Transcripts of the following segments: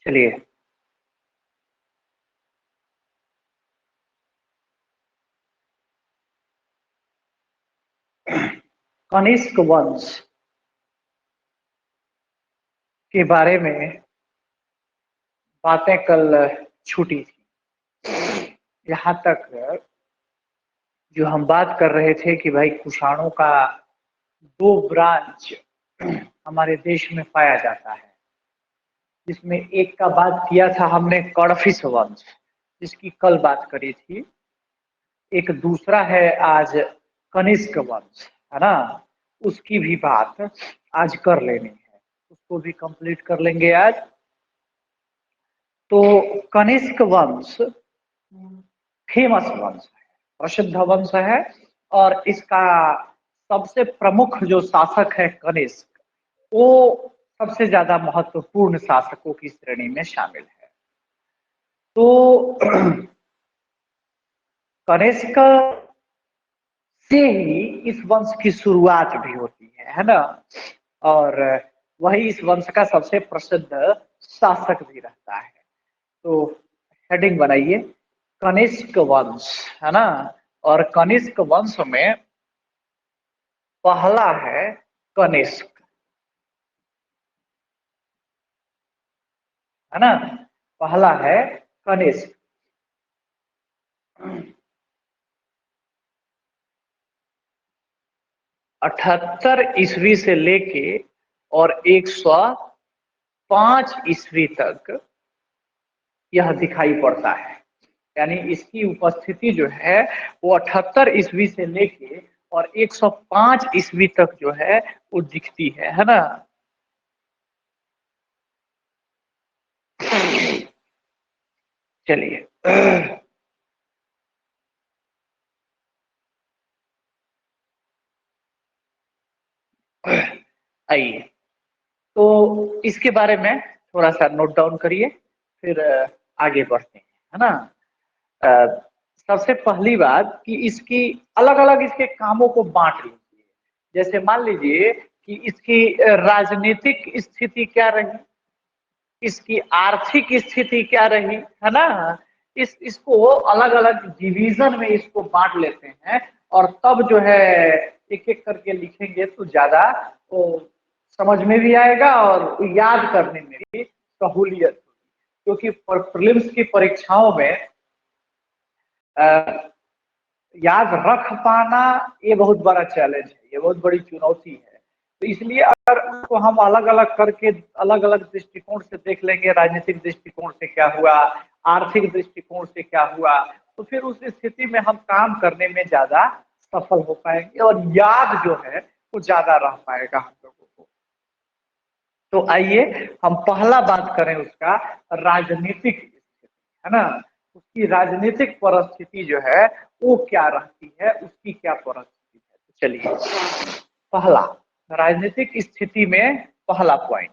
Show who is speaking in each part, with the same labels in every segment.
Speaker 1: चलिए, कनिष्क वंश के बारे में बातें कल छूटी थी। यहाँ तक जो हम बात कर रहे थे कि भाई कुषाणों का दो ब्रांच हमारे देश में पाया जाता है, जिसमें एक का बात किया था हमने कड़फिस वंश, जिसकी कल बात करी थी। एक दूसरा है आज कनिष्क वंश, है ना, उसकी भी बात आज कर लेनी है, उसको भी कंप्लीट कर लेंगे आज। तो कनिष्क वंश फेमस वंश है, प्रसिद्ध वंश है, और इसका सबसे प्रमुख जो शासक है कनिष्क, वो सबसे ज्यादा महत्वपूर्ण शासकों की श्रेणी में शामिल है। तो कनिष्क से ही इस वंश की शुरुआत भी होती है ना, और वही इस वंश का सबसे प्रसिद्ध शासक भी रहता है। तो हेडिंग बनाइए, कनिष्क वंश, है ना, और कनिष्क वंश में पहला है कनिष्क, है ना, पहला है कनिष्क। 78 ईस्वी से लेके और 105 ईस्वी तक यह दिखाई पड़ता है, यानी इसकी उपस्थिति जो है वो 78 ईस्वी से लेके और 105 ईस्वी तक जो है वो दिखती है ना। चलिए, आइए, तो इसके बारे में थोड़ा सा नोट डाउन करिए, फिर आगे बढ़ते हैं, है ना। अ, सबसे पहली बात कि इसकी अलग अलग इसके कामों को बांट लीजिए। जैसे मान लीजिए कि इसकी राजनीतिक स्थिति क्या रही, इसकी आर्थिक स्थिति क्या रही, है ना। इसको अलग अलग डिवीजन में इसको बांट लेते हैं, और तब जो है एक एक करके लिखेंगे तो ज्यादा वो समझ में भी आएगा और याद करने में भी सहूलियत होगी। क्योंकि प्रीलिम्स की परीक्षाओं में याद रख पाना ये बहुत बड़ा चैलेंज है, ये बहुत बड़ी चुनौती है। तो इसलिए अगर उसको हम अलग अलग करके अलग अलग दृष्टिकोण से देख लेंगे, राजनीतिक दृष्टिकोण से क्या हुआ, आर्थिक दृष्टिकोण से क्या हुआ, तो फिर उस स्थिति में हम काम करने में ज्यादा सफल हो पाएंगे और याद जो है वो ज्यादा रह पाएगा हम लोगों को। तो आइए हम पहला बात करें उसका राजनीतिक स्थिति, है ना, उसकी राजनीतिक परिस्थिति जो है वो क्या रहती है, उसकी क्या परिस्थिति है। तो चलिए, पहला राजनीतिक स्थिति में पहला पॉइंट,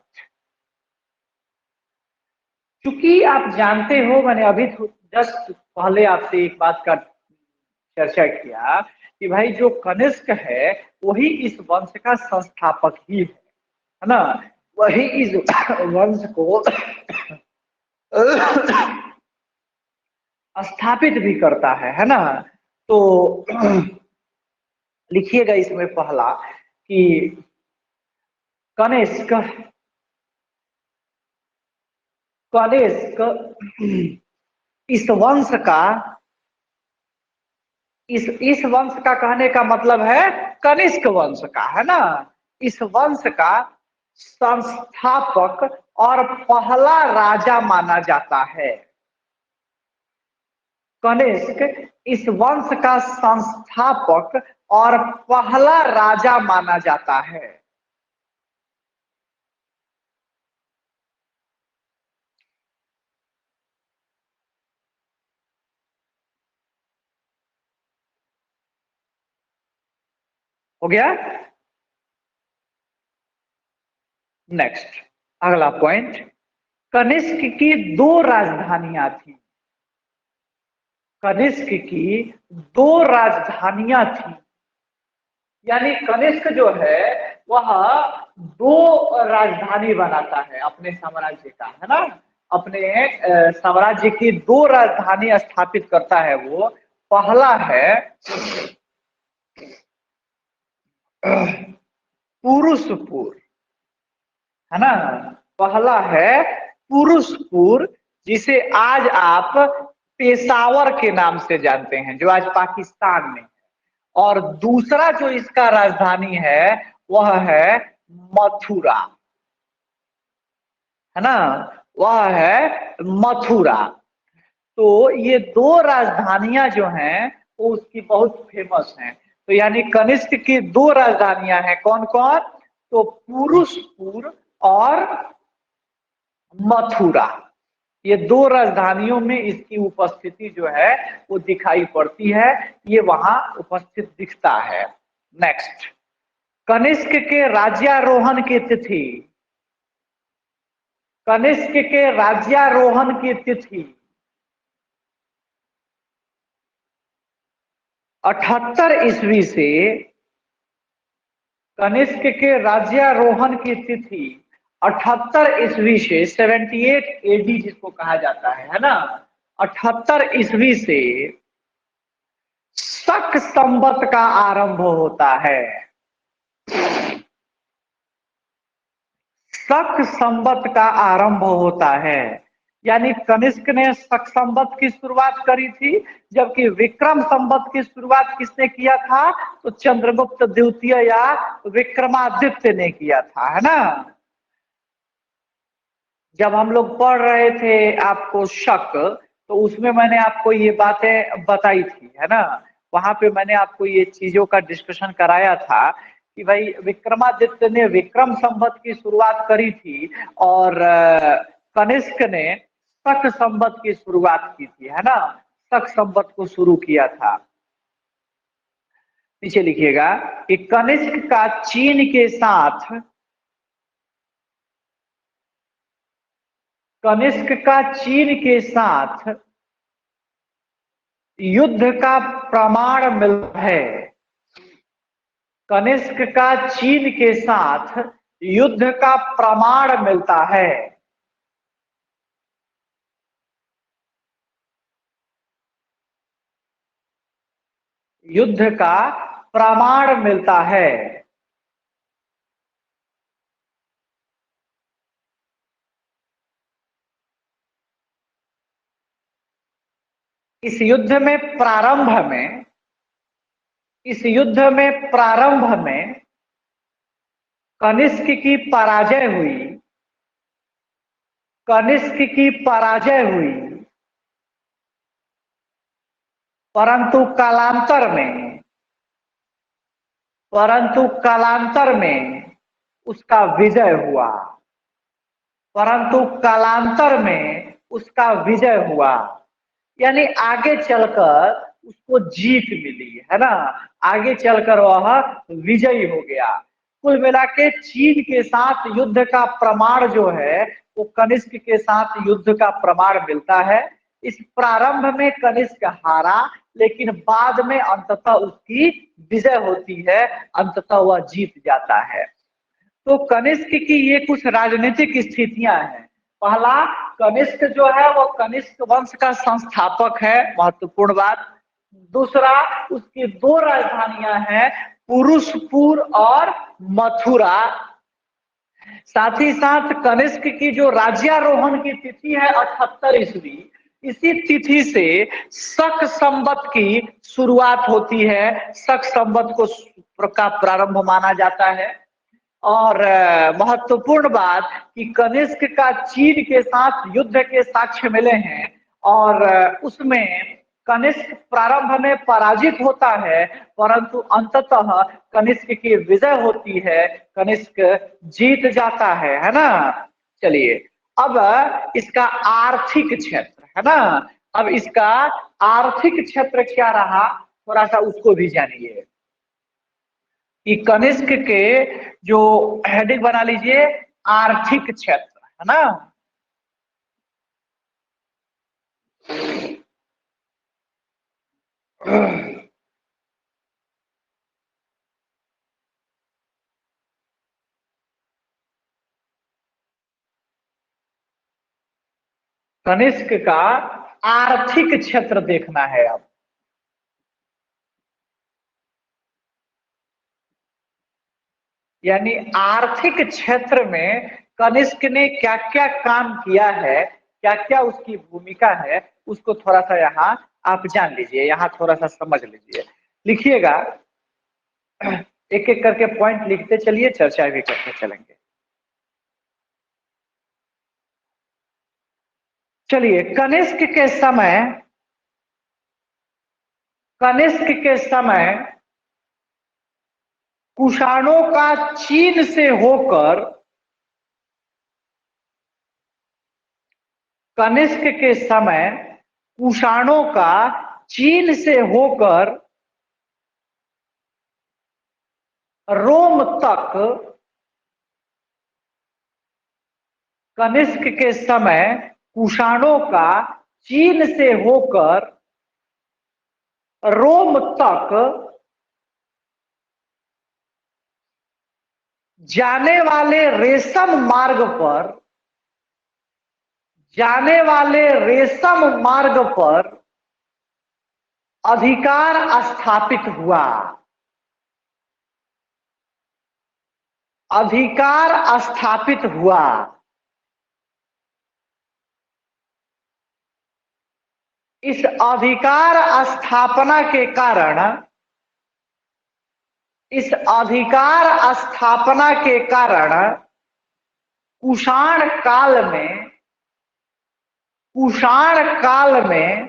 Speaker 1: क्योंकि आप जानते हो, मैंने अभी जस्ट पहले आपसे एक बात का चर्चा किया कि भाई जो कनिष्क है वही इस वंश का संस्थापक ही है ना, वही इस वंश को स्थापित भी करता है ना। तो लिखिएगा इसमें पहला कि कनिष्क कनिष्क इस वंश का इस वंश का कहने का मतलब है कनिष्क वंश का, है ना, इस वंश का संस्थापक और पहला राजा माना जाता है। कनिष्क इस वंश का संस्थापक और पहला राजा माना जाता है। हो गया। नेक्स्ट, अगला पॉइंट, कनिष्क की दो राजधानियां थी। कनिष्क की दो राजधानियां थी, यानी कनिष्क जो है वह दो राजधानी बनाता है अपने साम्राज्य का, है ना। अपने साम्राज्य की दो राजधानी स्थापित करता है वो। पहला है पुरुषपुर, है ना। पहला है पुरुषपुर, जिसे आज आप पेशावर के नाम से जानते हैं, जो आज पाकिस्तान में है। और दूसरा जो इसका राजधानी है वह है मथुरा, है ना, वह है मथुरा। तो ये दो राजधानियां जो हैं वो उसकी बहुत फेमस हैं। तो यानी कनिष्क की दो राजधानियां हैं, कौन कौन? तो पुरुषपुर और मथुरा। ये दो राजधानियों में इसकी उपस्थिति जो है वो दिखाई पड़ती है, ये वहां उपस्थित दिखता है। नेक्स्ट, कनिष्क के राज्यारोहण की तिथि। कनिष्क के राज्यारोहण की तिथि 78 ईस्वी से, कनिष्क के राज्यारोहण की तिथि 78 ईस्वी से 78 एडी जिसको कहा जाता है ना, 78 ईस्वी से शक संवत का आरंभ होता है। शक संवत का आरंभ होता है, यानी कनिष्क ने शक संवत की शुरुआत करी थी, जबकि विक्रम संवत की शुरुआत किसने किया था? तो चंद्रगुप्त द्वितीय या विक्रमादित्य ने किया था, है ना। जब हम लोग पढ़ रहे थे आपको शक, तो उसमें मैंने आपको ये बातें बताई थी, है ना। वहां पे मैंने आपको ये चीजों का डिस्कशन कराया था कि भाई विक्रमादित्य ने विक्रम संवत की शुरुआत करी थी और कनिष्क ने शक संवत की शुरुआत की थी, है ना। शक संवत को शुरू किया था। पीछे लिखिएगा कि कनिष्क का चीन के साथ, कनिष्क का चीन के साथ युद्ध का प्रमाण मिलता है। कनिष्क का चीन के साथ युद्ध का प्रमाण मिलता है। युद्ध का प्रमाण मिलता है। इस युद्ध में प्रारंभ में, इस युद्ध में प्रारंभ में कनिष्क की पराजय हुई। कनिष्क की पराजय हुई, परंतु कालांतर में, परंतु कालांतर में उसका विजय हुआ। परंतु कालांतर में उसका विजय हुआ, यानी आगे चलकर उसको जीत मिली, है ना। आगे चलकर वह विजयी हो गया। कुल मिला के चीन के साथ युद्ध का प्रमाण जो है वो कनिष्क के साथ युद्ध का प्रमाण मिलता है। इस प्रारंभ में कनिष्क हारा, लेकिन बाद में अंततः उसकी विजय होती है, अंततः वह जीत जाता है। तो कनिष्क की ये कुछ राजनीतिक स्थितियां हैं। पहला, कनिष्क जो है वो कनिष्क वंश का संस्थापक है, महत्वपूर्ण बात। दूसरा, उसकी दो राजधानियां हैं, पुरुषपुर और मथुरा। साथ ही साथ कनिष्क की जो राज्यारोहण की तिथि है 78 ईस्वी, इसी तिथि से शक संवत की शुरुआत होती है। शक संवत को का प्रारंभ माना जाता है। और महत्वपूर्ण बात कि कनिष्क का चीन के साथ युद्ध के साक्ष्य मिले हैं और उसमें कनिष्क प्रारंभ में पराजित होता है, परंतु अंततः कनिष्क की विजय होती है, कनिष्क जीत जाता है ना। चलिए, अब इसका आर्थिक क्षेत्र, है ना, अब इसका आर्थिक क्षेत्र क्या रहा, थोड़ा सा उसको भी जानिए। कि कनिष्क के जो हेडिंग बना लीजिए, आर्थिक क्षेत्र। है ना। कनिष्क का आर्थिक क्षेत्र देखना है अब। यानी आर्थिक क्षेत्र में कनिष्क ने क्या क्या काम किया है, क्या क्या उसकी भूमिका है, उसको थोड़ा सा यहाँ आप जान लीजिए, यहाँ थोड़ा सा समझ लीजिए। लिखिएगा, एक एक करके पॉइंट लिखते चलिए, चर्चा भी करते चलेंगे। चलिए, कनिष्क के समय कुषाणों का चीन से होकर, कनिष्क के समय कुषाणों का चीन से होकर रोम तक, कनिष्क के समय कुषाणों का चीन से होकर रोम तक जाने वाले रेशम मार्ग पर, जाने वाले रेशम मार्ग पर अधिकार स्थापित हुआ, अधिकार स्थापित हुआ। इस अधिकार स्थापना के कारण, इस अधिकार स्थापना के कारण कुषाण काल में, कुषाण काल में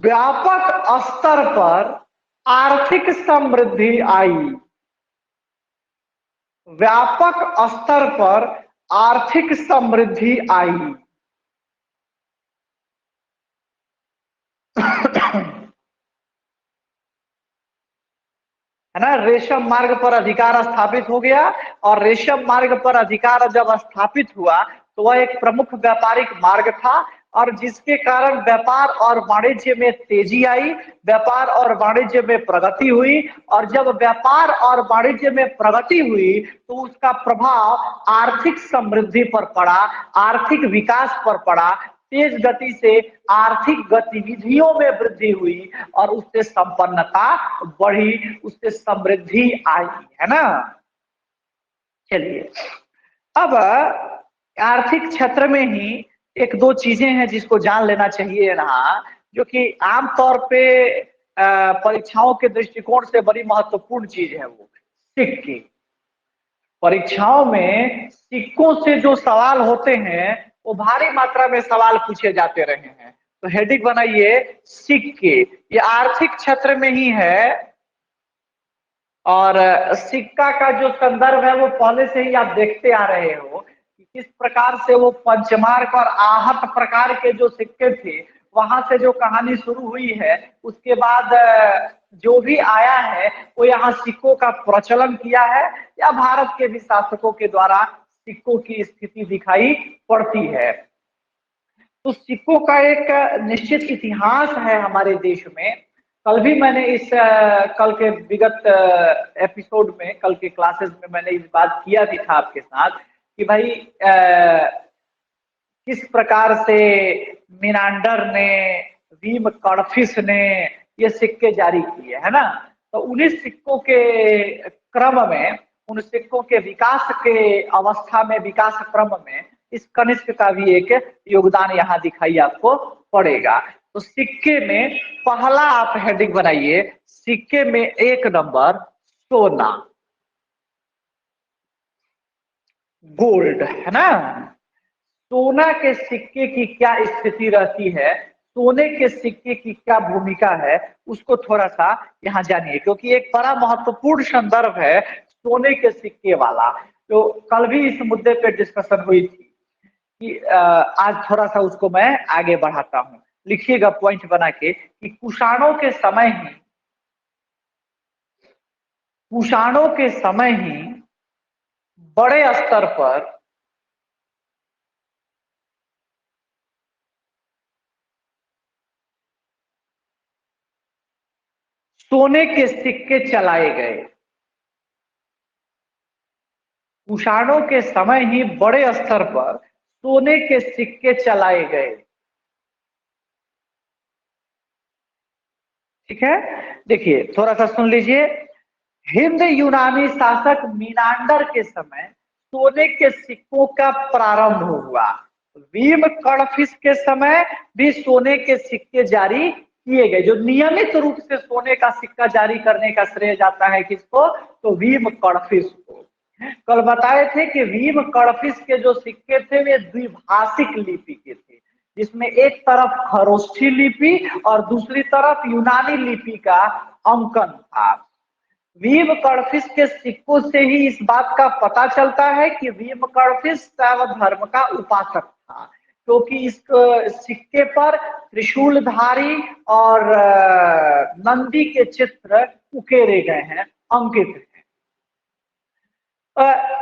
Speaker 1: व्यापक स्तर पर आर्थिक समृद्धि आई, व्यापक स्तर पर आर्थिक समृद्धि आई। है ना, रेशम मार्ग पर अधिकार स्थापित हो गया, और रेशम मार्ग पर अधिकार जब स्थापित हुआ तो वह एक प्रमुख व्यापारिक मार्ग था, और जिसके कारण व्यापार और वाणिज्य में तेजी आई, व्यापार और वाणिज्य में प्रगति हुई, और जब व्यापार और वाणिज्य में प्रगति हुई तो उसका प्रभाव आर्थिक समृद्धि पर पड़ा, आर्थिक विकास पर पड़ा, तेज गति से आर्थिक गतिविधियों में वृद्धि हुई, और उससे संपन्नता बढ़ी, उससे समृद्धि आई, है ना। चलिए, अब आर्थिक क्षेत्र में ही एक दो चीजें हैं जिसको जान लेना चाहिए यहाँ, जो कि आमतौर पे परीक्षाओं के दृष्टिकोण से बड़ी महत्वपूर्ण चीज है, वो सिक्के। परीक्षाओं में सिक्कों से जो सवाल होते हैं वो भारी मात्रा में सवाल पूछे जाते रहे हैं। तो हेडिंग बनाइए सिक्के, ये आर्थिक क्षेत्र में ही है, और सिक्का का जो संदर्भ है वो पहले से ही आप देखते आ रहे हो कि किस प्रकार से वो पंचमार्क और आहत प्रकार के जो सिक्के थे, वहां से जो कहानी शुरू हुई है, उसके बाद जो भी आया है वो यहाँ सिक्कों का प्रचलन किया है, या भारत के भी शासकों के द्वारा सिक्कों की स्थिति दिखाई पड़ती है। तो सिक्कों का एक निश्चित इतिहास है हमारे देश में। कल भी मैंने इस कल के विगत एपिसोड में, कल के क्लासेस में मैंने इस बात किया भी था आपके साथ कि भाई किस प्रकार से मिनांडर ने, वीम कर्फिस ने ये सिक्के जारी किए, है ना। तो उन्हीं सिक्कों के क्रम में, उन सिक्कों के विकास के अवस्था में, विकास क्रम में इस कनिष्क का भी एक योगदान यहाँ दिखाई आपको पड़ेगा। तो सिक्के में पहला आप हेडिंग बनाइए, सिक्के में एक नंबर सोना, गोल्ड, है ना। सोना के सिक्के की क्या स्थिति रहती है, सोने के सिक्के की क्या भूमिका है, उसको थोड़ा सा यहाँ जानिए, क्योंकि एक बड़ा महत्वपूर्ण संदर्भ है सोने के सिक्के वाला। तो कल भी इस मुद्दे पे डिस्कशन हुई थी कि आज थोड़ा सा उसको मैं आगे बढ़ाता हूँ। लिखिएगा पॉइंट बना के कि कुषाणों के समय ही बड़े स्तर पर सोने के सिक्के चलाए गए। कुषाणों के समय ही बड़े स्तर पर सोने के सिक्के चलाए गए। ठीक है, देखिए थोड़ा सा सुन लीजिए। हिंद यूनानी शासक मीनांडर के समय सोने के सिक्कों का प्रारंभ हुआ। भीम कड़फिस के समय भी सोने के सिक्के जारी किए गए। जो नियमित रूप से सोने का सिक्का जारी करने का श्रेय जाता है किसको? तो भीम कड़फिस को। कल बताए थे कि भीम कड़फिस के जो सिक्के थे वे द्विभाषिक लिपि के थे, जिसमें एक तरफ खरोष्ठी लिपि और दूसरी तरफ यूनानी लिपि का अंकन था। भीम कड़फिस के सिक्कों से ही इस बात का पता चलता है कि भीम कड़फिस शैव धर्म का उपासक था, क्योंकि इस सिक्के पर त्रिशूलधारी और नंदी के चित्र उकेरे गए हैं, अंकित हैं।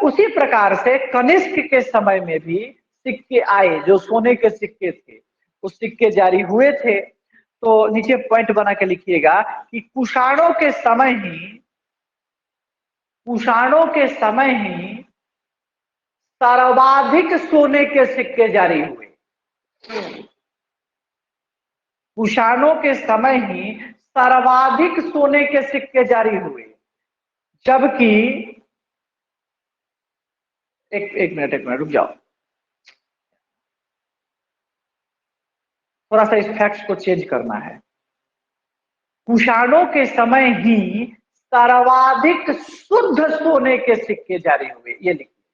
Speaker 1: उसी प्रकार से कनिष्क के समय में भी सिक्के आए, जो सोने के सिक्के थे, उस सिक्के जारी हुए थे। तो नीचे पॉइंट बना के लिखिएगा कि कुषाणों के समय ही सर्वाधिक सोने के सिक्के जारी हुए। कुषाणों के समय ही सर्वाधिक सोने के सिक्के जारी हुए, जबकि एक मिनट रुक जाओ, थोड़ा सा इस फैक्ट को चेंज करना है। कुषाणों के समय ही सर्वाधिक शुद्ध सोने के सिक्के जारी हुए, ये लिखिए।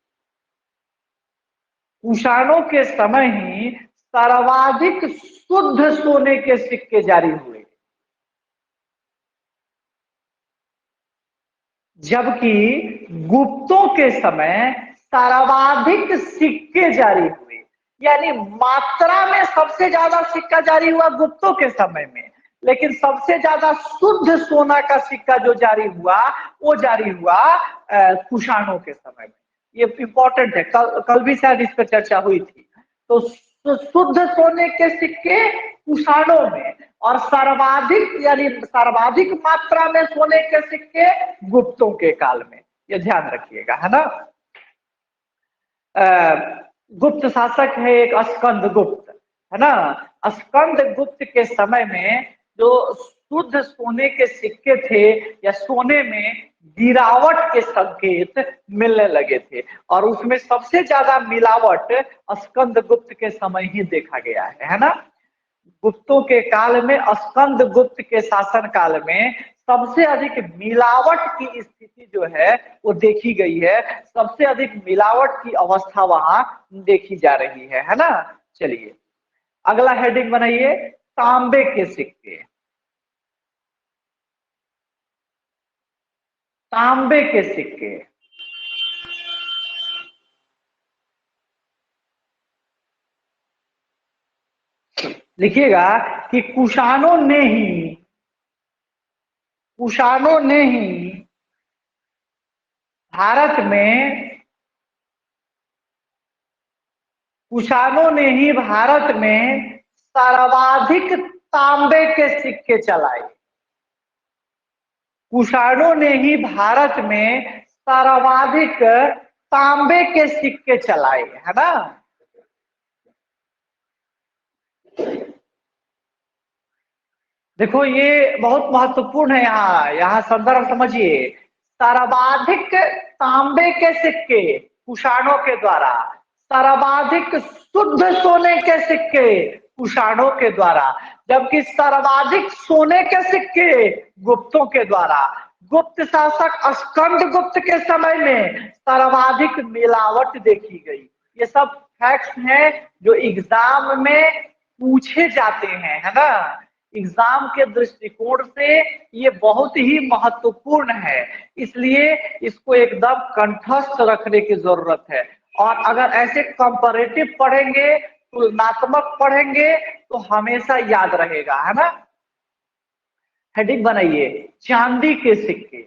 Speaker 1: कुषाणों के समय ही सर्वाधिक शुद्ध सोने के सिक्के जारी हुए, जबकि गुप्तों के समय सर्वाधिक सिक्के जारी हुए। यानी मात्रा में सबसे ज्यादा सिक्का जारी हुआ गुप्तों के समय में, लेकिन सबसे ज्यादा शुद्ध सोना का सिक्का जो जारी हुआ वो जारी हुआ कुषाणों के समय में। ये इंपॉर्टेंट है, कल भी शायद इस पर चर्चा हुई थी। तो शुद्ध सोने के सिक्के कुषाणों में और सर्वाधिक यानी सर्वाधिक मात्रा में सोने के सिक्के गुप्तों के काल में, ये ध्यान रखिएगा, है ना। गुप्त शासक है एक स्कंद गुप्त, है ना। स्कंद गुप्त के समय में जो शुद्ध सोने के सिक्के थे या सोने में गिरावट के संकेत मिलने लगे थे, और उसमें सबसे ज्यादा मिलावट स्कंद गुप्त के समय ही देखा गया है ना। गुप्तों के काल में, स्कंद गुप्त के शासन काल में सबसे अधिक मिलावट की स्थिति जो है वो देखी गई है। सबसे अधिक मिलावट की अवस्था वहां देखी जा रही है ना। चलिए अगला हेडिंग बनाइए, तांबे के सिक्के। तांबे के सिक्के लिखिएगा कि कुषाणों ने ही भारत में कुषाणों ने ही भारत में सर्वाधिक तांबे के सिक्के चलाए। कुषाणों ने ही भारत में सर्वाधिक तांबे के सिक्के चलाए, है ना। देखो ये बहुत महत्वपूर्ण है, यहाँ संदर्भ समझिए। सर्वाधिक तांबे के सिक्के कुषाणों के द्वारा, सर्वाधिक शुद्ध सोने के सिक्के कुषाणों के द्वारा, जबकि सर्वाधिक सोने के सिक्के गुप्तों के द्वारा। गुप्त शासक स्कंद गुप्त के समय में सर्वाधिक मिलावट देखी गई। ये सब फैक्ट्स हैं जो एग्जाम में पूछे जाते हैं, है ना। एग्जाम के दृष्टिकोण से ये बहुत ही महत्वपूर्ण है, इसलिए इसको एकदम कंठस्थ रखने की जरूरत है। और अगर ऐसे कंपैरेटिव पढ़ेंगे, तुलनात्मक पढ़ेंगे तो हमेशा याद रहेगा, है ना। हेडिंग बनाइए, चांदी के सिक्के।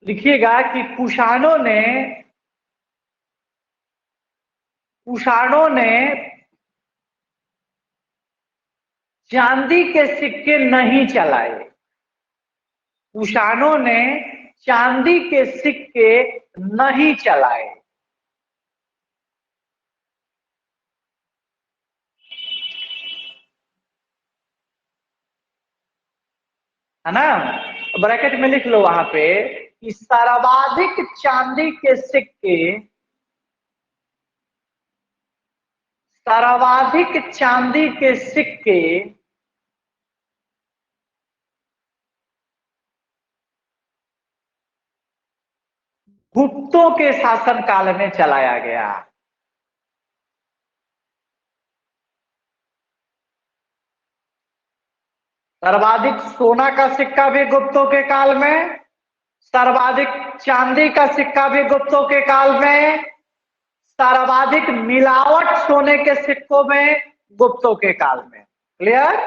Speaker 1: लिखिएगा कि कुषाणों ने कुषाणों ने चांदी के सिक्के नहीं चलाए। कुषाणों ने चांदी के सिक्के नहीं चलाए। है ना? ब्रैकेट में लिख लो वहां पे कि सर्वाधिक चांदी के सिक्के, सर्वाधिक चांदी के सिक्के गुप्तों के शासनकाल में चलाया गया। सर्वाधिक सोना का सिक्का भी गुप्तों के काल में, सर्वाधिक चांदी का सिक्का भी गुप्तों के काल में, सर्वाधिक मिलावट सोने के सिक्कों में गुप्तों के काल में। क्लियर?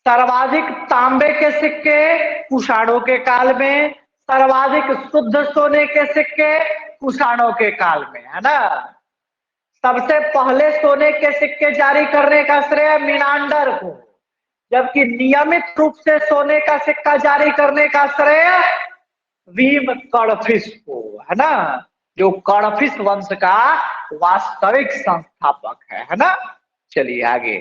Speaker 1: सर्वाधिक तांबे के सिक्के कुषाणों के काल में, सर्वाधिक शुद्ध सोने के सिक्के कुषाणों के काल में। है ना? सबसे पहले सोने के सिक्के जारी करने का श्रेय मिनांडर को, जबकि नियमित रूप से सोने का सिक्का जारी करने का श्रेय भीम कड़फिस को। है ना? जो कड़फिस वंश का वास्तविक संस्थापक है ना? चलिए आगे।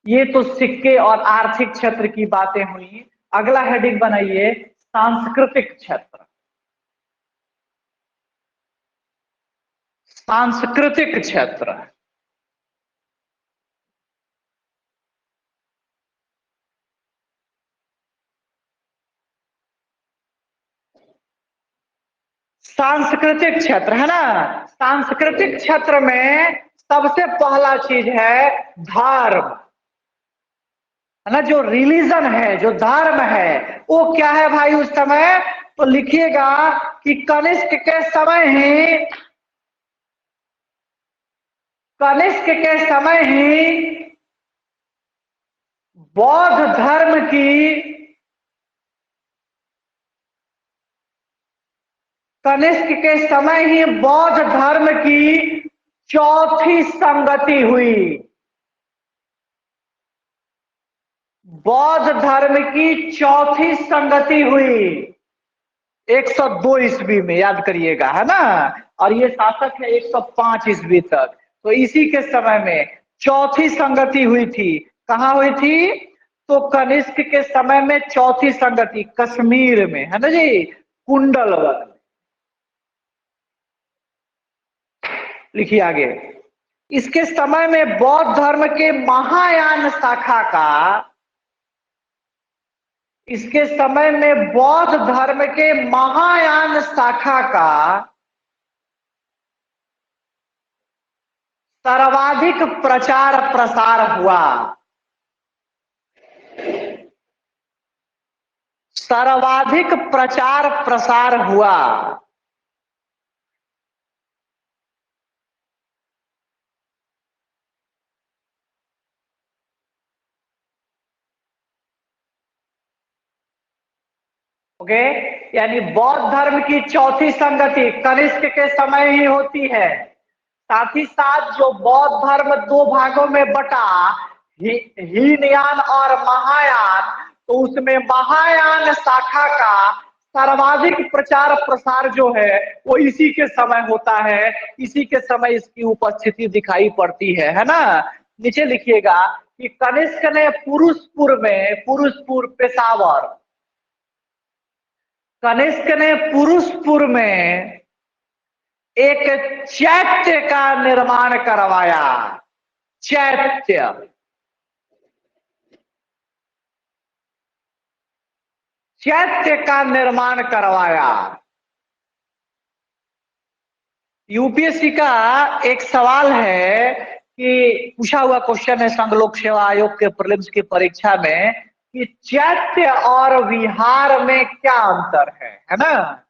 Speaker 1: ये तो सिक्के और आर्थिक क्षेत्र की बातें हुई। अगला हेडिंग बनाइए सांस्कृतिक क्षेत्र। सांस्कृतिक क्षेत्र। सांस्कृतिक क्षेत्र है ना? सांस्कृतिक क्षेत्र में सबसे पहला चीज है धर्म। है ना? जो रिलीजन है, जो धर्म है, वो क्या है भाई उस समय? तो लिखिएगा कि कनिष्क के समय ही, कनिष्क के समय ही बौद्ध धर्म की, कनिष्क के समय ही बौद्ध धर्म की चौथी संगति हुई। बौद्ध धर्म की चौथी संगति हुई 102 ईस्वी में, याद करिएगा। है ना? और ये शासक है 105 ईस्वी तक। तो इसी के समय में चौथी संगति हुई थी। कहाँ हुई थी? तो कनिष्क के समय में चौथी संगति कश्मीर में। है ना जी? कुंडलवन। लिखिए आगे। इसके समय में बौद्ध धर्म के महायान शाखा का, इसके समय में बौद्ध धर्म के महायान शाखा का सर्वाधिक प्रचार प्रसार हुआ। सर्वाधिक प्रचार प्रसार हुआ। ओके? यानी बौद्ध धर्म की चौथी संगति कनिष्क के समय ही होती है। साथ ही साथ जो बौद्ध धर्म दो भागों में बटा, हीनयान और महायान, तो उसमें महायान शाखा का सर्वाधिक प्रचार प्रसार जो है वो इसी के समय होता है। इसी के समय इसकी उपस्थिति दिखाई पड़ती है ना? नीचे लिखिएगा कि कनिष्क ने पुरुषपुर में, पुरुषपुर पेशावर, कनिष्क ने पुरुषपुर में एक चैत्य का निर्माण करवाया। चैत्य, चैत्य का निर्माण करवाया। यूपीएससी का एक सवाल है कि पूछा हुआ क्वेश्चन है संघ लोक सेवा आयोग के प्रीलिम्स की परीक्षा में कि चैत्य और विहार में क्या अंतर है ना?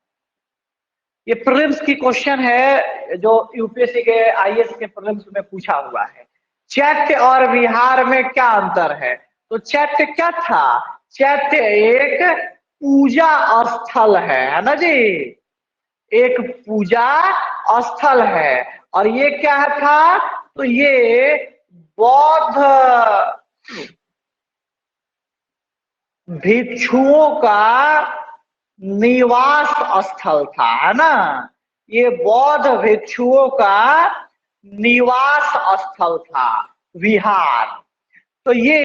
Speaker 1: ये प्रीलिम्स की क्वेश्चन है जो यूपीएससी के आईएएस के प्रीलिम्स में पूछा हुआ है। चैत्य और विहार में क्या अंतर है? तो चैत्य क्या था? चैत्य एक पूजा स्थल है ना जी? एक पूजा स्थल है। और ये क्या था? तो ये बौद्ध भिक्षुओं का निवास स्थल था, है ना। ये बौद्ध भिक्षुओं का निवास स्थल था, विहार। तो ये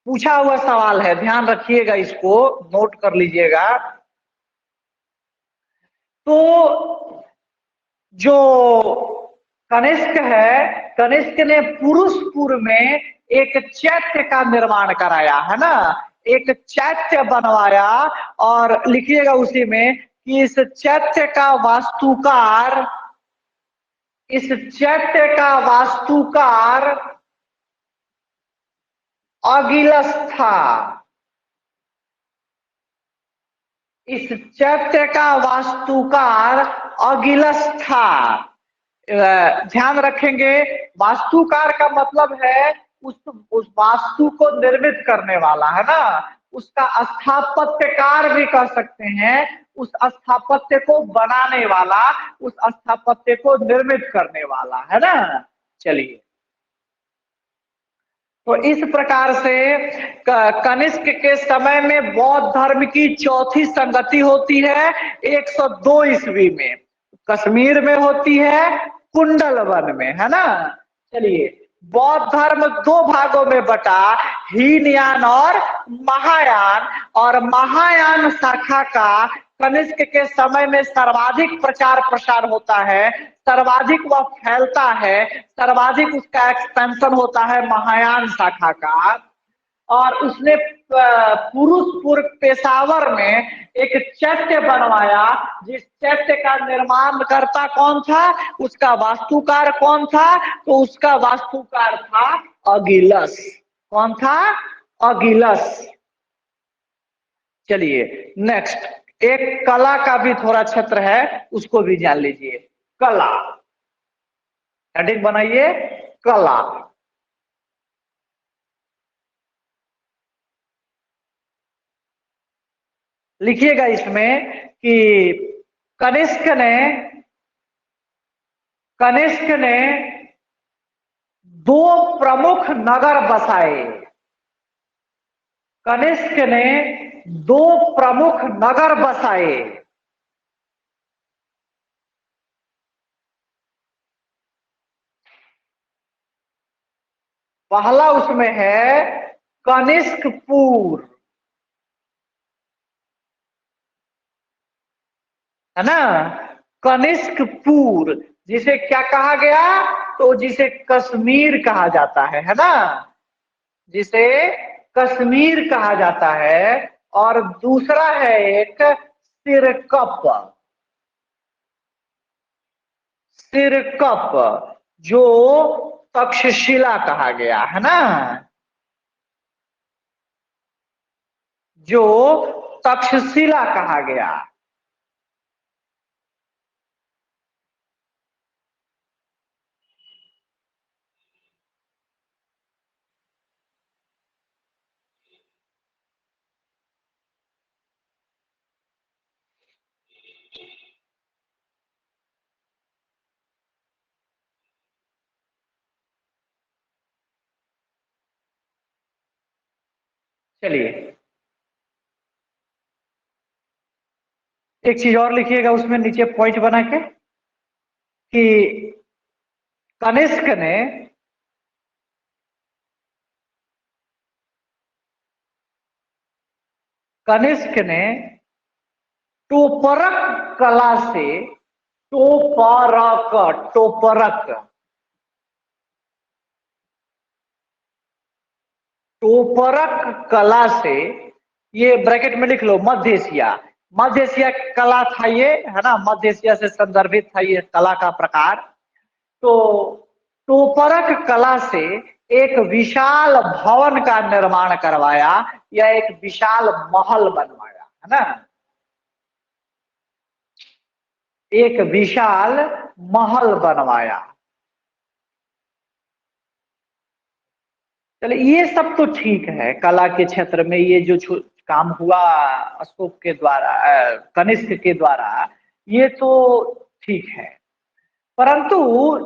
Speaker 1: पूछा हुआ सवाल है, ध्यान रखिएगा, इसको नोट कर लीजिएगा। तो जो कनिष्क है, कनिष्क ने पुरुषपुर में एक चैत्य का निर्माण कराया, है ना। एक चैत्य बनवाया, और लिखिएगा उसी में कि इस चैत्य का वास्तुकार, इस चैत्य का वास्तुकार अगिलस था। इस चैत्य का वास्तुकार अगिलस था। ध्यान रखेंगे, वास्तुकार का मतलब है उस वास्तु को निर्मित करने वाला, है ना। उसका स्थापत्यकार भी कह सकते हैं, उस स्थापत्य को बनाने वाला, उस स्थापत्य को निर्मित करने वाला, है ना। चलिए, तो इस प्रकार से कनिष्क के समय में बौद्ध धर्म की चौथी संगति होती है 102 ईस्वी में। कश्मीर में होती है, कुंडल वन में, है ना। चलिए, बौद्ध धर्म दो भागों में बटा, हीनयान और महायान। और महायान शाखा का कनिष्क के समय में सर्वाधिक प्रचार प्रसार होता है, सर्वाधिक वह फैलता है, सर्वाधिक उसका एक्सपेंशन होता है महायान शाखा का। और उसने पुरुषपुर पेशावर में एक चैत्य बनवाया, जिस चैत्य का निर्माण करता कौन था, उसका वास्तुकार कौन था, तो उसका वास्तुकार था अगिलस। कौन था? अगिलस। चलिए नेक्स्ट, एक कला का भी थोड़ा क्षेत्र है, उसको भी जान लीजिए। कला, हेडिंग बनाइए, कला। लिखिएगा इसमें कि कनिष्क ने दो प्रमुख नगर बसाए। कनिष्क ने दो प्रमुख नगर बसाए। पहला उसमें है कनिष्कपुर, है ना। कनिष्कपुर, जिसे क्या कहा गया, तो जिसे कश्मीर कहा जाता है ना। जिसे कश्मीर कहा जाता है। और दूसरा है एक सिरकप। सिरकप, जो तक्षशिला कहा गया, है ना। जो तक्षशिला कहा गया। चलिए, एक चीज और लिखिएगा उसमें नीचे पॉइंट बना के, कि कनिष्क ने कनिष्क ने टोपरक कला से, टोपरक, टोपरक, टोपरक कला से, ये ब्रैकेट में लिख लो, मध्य एशिया। मध्य एशिया कला था ये, है ना। मध्य एशिया से संदर्भित था ये कला का प्रकार। तो टोपरक कला से एक विशाल भवन का निर्माण करवाया, या एक विशाल महल बनवाया, है ना। एक विशाल महल बनवाया। चलिए, ये सब तो ठीक है, कला के क्षेत्र में ये जो काम हुआ अशोक के द्वारा, कनिष्क के द्वारा, ये तो ठीक है। परंतु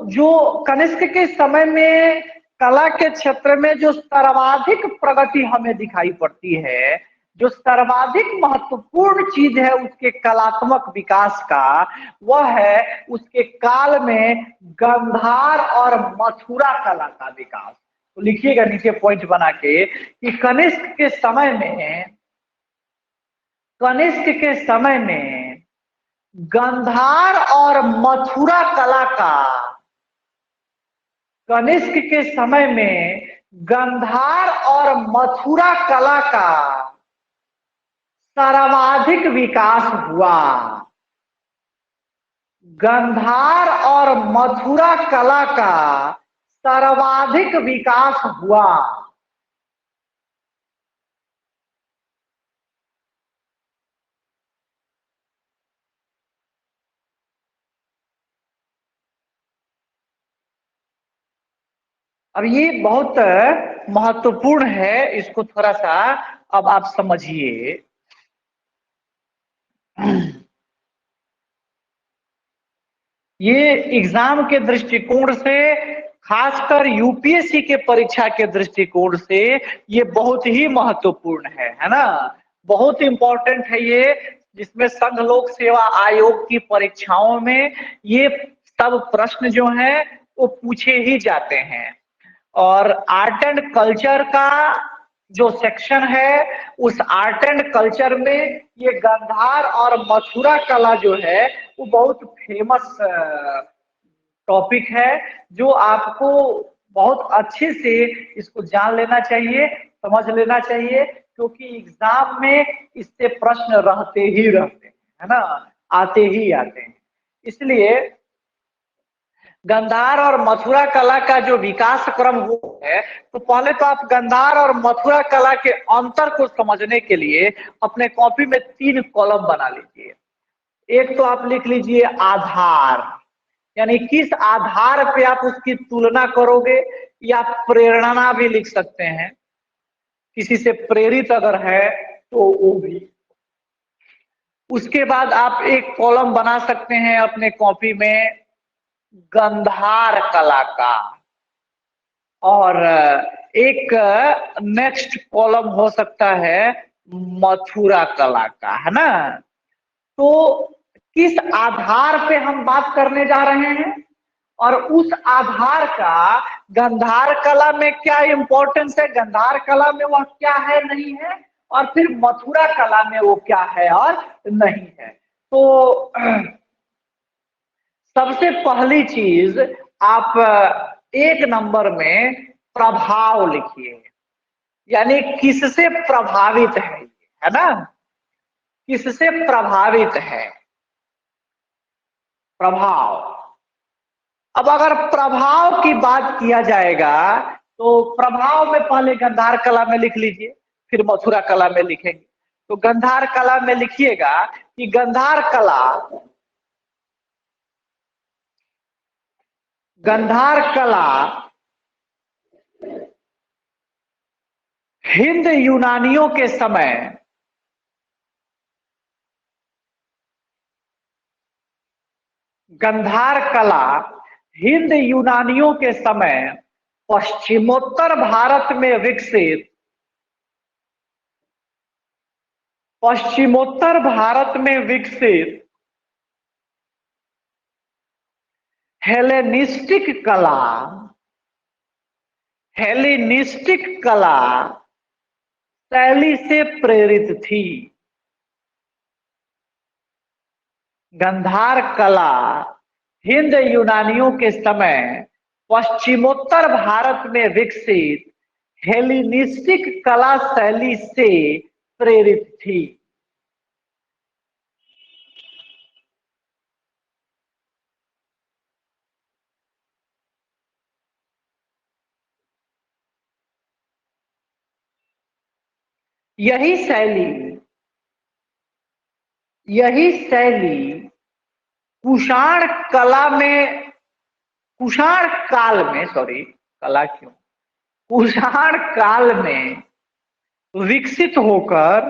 Speaker 1: जो कनिष्क के समय में कला के क्षेत्र में जो सर्वाधिक प्रगति हमें दिखाई पड़ती है, जो सर्वाधिक महत्वपूर्ण चीज है उसके कलात्मक विकास का, वह है उसके काल में गंधार और मथुरा कला का विकास। तो लिखिएगा नीचे पॉइंट बना के कि कनिष्क के समय में गंधार और मथुरा कला का, कनिष्क के समय में गंधार और मथुरा कला का सर्वाधिक विकास हुआ। गंधार और मथुरा कला का सर्वाधिक विकास हुआ। अब ये बहुत महत्वपूर्ण है, इसको थोड़ा सा अब आप समझिए। ये एग्जाम के दृष्टिकोण से, खासकर यूपीएससी के परीक्षा के दृष्टिकोण से ये बहुत ही महत्वपूर्ण है ना, बहुत इंपॉर्टेंट है ये, जिसमें संघ लोक सेवा आयोग की परीक्षाओं में ये सब प्रश्न जो हैं वो पूछे ही जाते हैं। और आर्ट एंड कल्चर का जो सेक्शन है, उस आर्ट एंड कल्चर में ये गंधार और मथुरा कला जो है वो बहुत फेमस टॉपिक है, जो आपको बहुत अच्छे से इसको जान लेना चाहिए, समझ लेना चाहिए, क्योंकि एग्जाम में इससे प्रश्न रहते ही रहते हैं, है ना, आते ही आते हैं। इसलिए गंधार और मथुरा कला का जो विकास क्रम हुआ है, तो पहले तो आप गंधार और मथुरा कला के अंतर को समझने के लिए अपने कॉपी में 3 कॉलम बना लीजिए। एक तो आप लिख लीजिए आधार, यानी किस आधार पे आप उसकी तुलना करोगे, या प्रेरणा भी लिख सकते हैं, किसी से प्रेरित अगर है तो वो भी। उसके बाद आप एक कॉलम बना सकते हैं अपने कॉपी में गंधार कला का, और एक नेक्स्ट कॉलम हो सकता है मथुरा कला का, है ना। तो किस आधार पे हम बात करने जा रहे हैं, और उस आधार का गंधार कला में क्या इंपॉर्टेंस है, गंधार कला में वह क्या है नहीं है, और फिर मथुरा कला में वो क्या है और नहीं है। तो सबसे पहली चीज आप 1 नंबर में प्रभाव लिखिए, यानी किससे प्रभावित है ना, किससे प्रभावित है, प्रभाव। अब अगर प्रभाव की बात किया जाएगा तो प्रभाव में पहले गंधार कला में लिख लीजिए, फिर मथुरा कला में लिखेंगे। तो गंधार कला में लिखिएगा कि गंधार कला हिंद यूनानियों के समय, गंधार कला हिंद यूनानियों के समय पश्चिमोत्तर भारत में विकसित, पश्चिमोत्तर भारत में विकसित हेलेनिस्टिक कला, हेलेनिस्टिक कला शैली से प्रेरित थी। गंधार कला हिंद यूनानियों के समय पश्चिमोत्तर भारत में विकसित हेलेनिस्टिक कला शैली से प्रेरित थी। यही शैली कुषाण कला में, कुषाण काल में, सॉरी कला क्यों, कुषाण काल में विकसित होकर,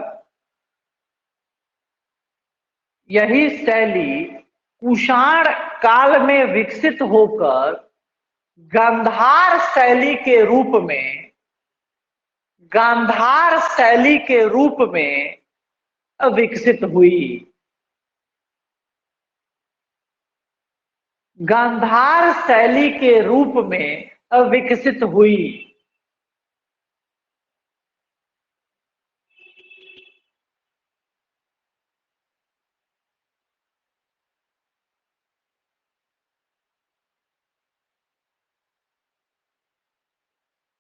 Speaker 1: यही शैली कुषाण काल में विकसित होकर गांधार शैली के रूप में, गांधार शैली के रूप में विकसित हुई। गांधार शैली के रूप में विकसित हुई।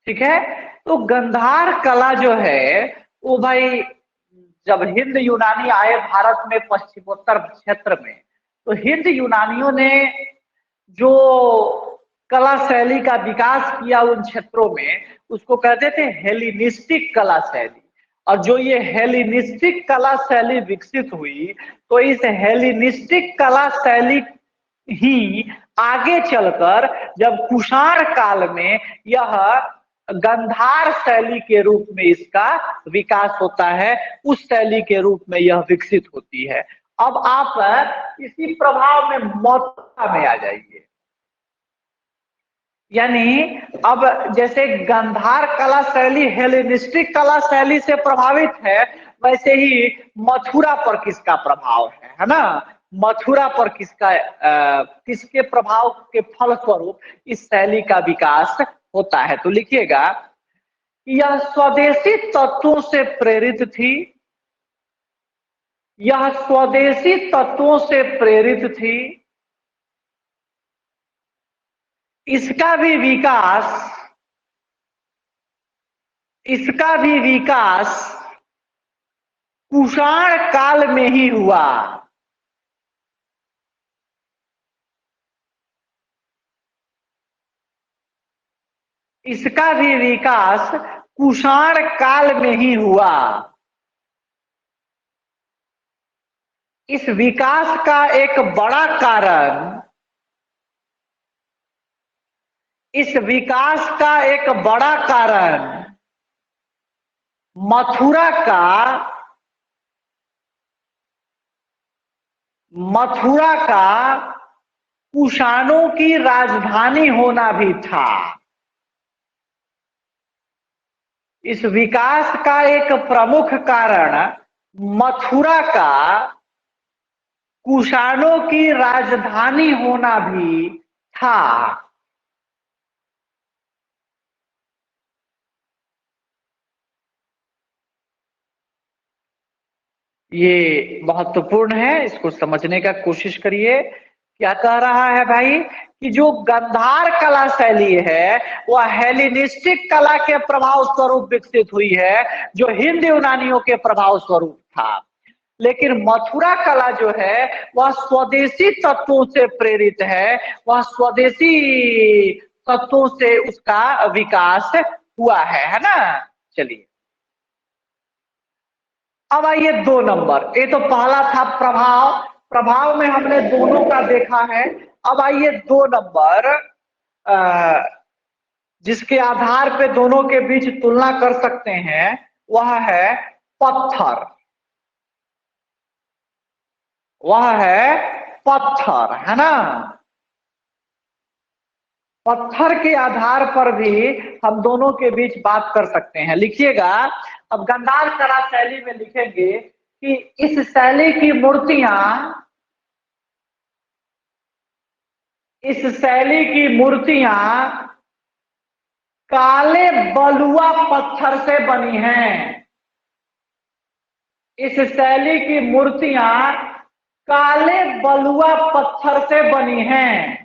Speaker 1: ठीक है, तो गंधार कला जो है वो भाई जब हिंद यूनानी आए भारत में पश्चिमोत्तर क्षेत्र में, तो हिंद यूनानियों ने जो कला शैली का विकास किया उन क्षेत्रों में, उसको कहते थे हेलिनिस्टिक कला शैली। और जो ये हेलिनिस्टिक कला शैली विकसित हुई, तो इस हेलिनिस्टिक कला शैली ही आगे चलकर जब कुषाण काल में यह गंधार शैली के रूप में इसका विकास होता है, उस शैली के रूप में यह विकसित होती है। अब आप इसी प्रभाव में मथुरा में आ जाइए। यानी अब जैसे गंधार कला शैली हेलेनिस्टिक कला शैली से प्रभावित है, वैसे ही मथुरा पर किसका प्रभाव है ना? मथुरा पर किसके प्रभाव के फलस्वरूप इस शैली का विकास होता है? तो लिखिएगा कि यह स्वदेशी तत्वों से प्रेरित थी, यह स्वदेशी तत्वों से प्रेरित थी। इसका भी विकास कुषाण काल में ही हुआ। इसका भी विकास कुषाण काल में ही हुआ। इस विकास का एक बड़ा कारण, इस विकास का एक बड़ा कारण मथुरा का कुषाणों की राजधानी होना भी था। इस विकास का एक प्रमुख कारण मथुरा का कुषाणों की राजधानी होना भी था। ये महत्वपूर्ण है, इसको समझने का कोशिश करिए। क्या कह रहा है भाई कि जो गंधार कला शैली है वह हेलेनिस्टिक कला के प्रभाव स्वरूप विकसित हुई है, जो हिंद यूनानियों के प्रभाव स्वरूप था। लेकिन मथुरा कला जो है वह स्वदेशी तत्वों से प्रेरित है, वह स्वदेशी तत्वों से उसका विकास हुआ है ना? चलिए अब आइए 2 नंबर। ये तो पहला था प्रभाव, प्रभाव में हमने दोनों का देखा है। अब आइए 2 नंबर, जिसके आधार पे दोनों के बीच तुलना कर सकते हैं, वह है पत्थर। वह है पत्थर, है ना? पत्थर के आधार पर भी हम दोनों के बीच बात कर सकते हैं। लिखिएगा, अब गंधार कला शैली में लिखेंगे कि इस शैली की मूर्तियां, इस शैली की मूर्तियां काले बलुआ पत्थर से बनी हैं। इस शैली की मूर्तियां काले बलुआ पत्थर से बनी हैं।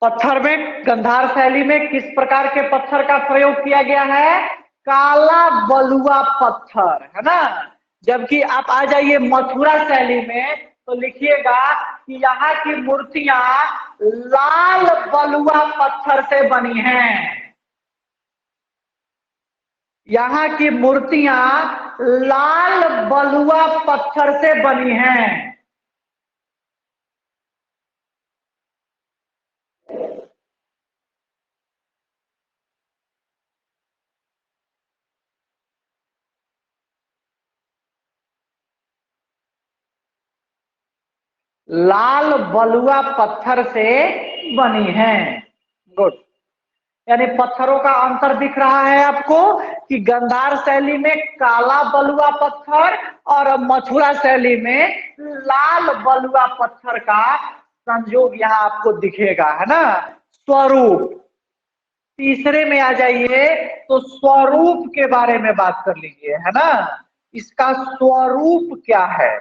Speaker 1: पत्थर में, गंधार शैली में किस प्रकार के पत्थर का प्रयोग किया गया है? काला बलुआ पत्थर, है ना? जबकि आप आ जाइए मथुरा शैली में, तो लिखिएगा कि यहाँ की मूर्तियां लाल बलुआ पत्थर से बनी हैं। यहाँ की मूर्तियां लाल बलुआ पत्थर से बनी हैं। लाल बलुआ पत्थर से बनी है। गुड। यानी पत्थरों का अंतर दिख रहा है आपको कि गंधार शैली में काला बलुआ पत्थर और मथुरा शैली में लाल बलुआ पत्थर का संयोग यहाँ आपको दिखेगा, है ना। स्वरूप, तीसरे में आ जाइए तो स्वरूप के बारे में बात कर लीजिए, है ना। इसका स्वरूप क्या है?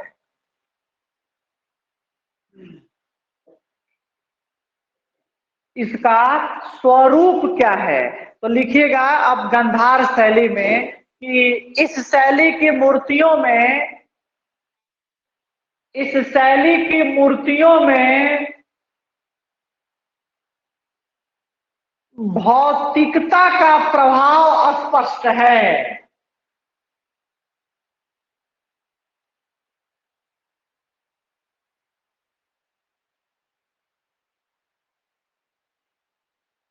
Speaker 1: इसका स्वरूप क्या है? तो लिखिएगा अब गंधार शैली में कि इस शैली की मूर्तियों में, इस शैली की मूर्तियों में भौतिकता का प्रभाव स्पष्ट है।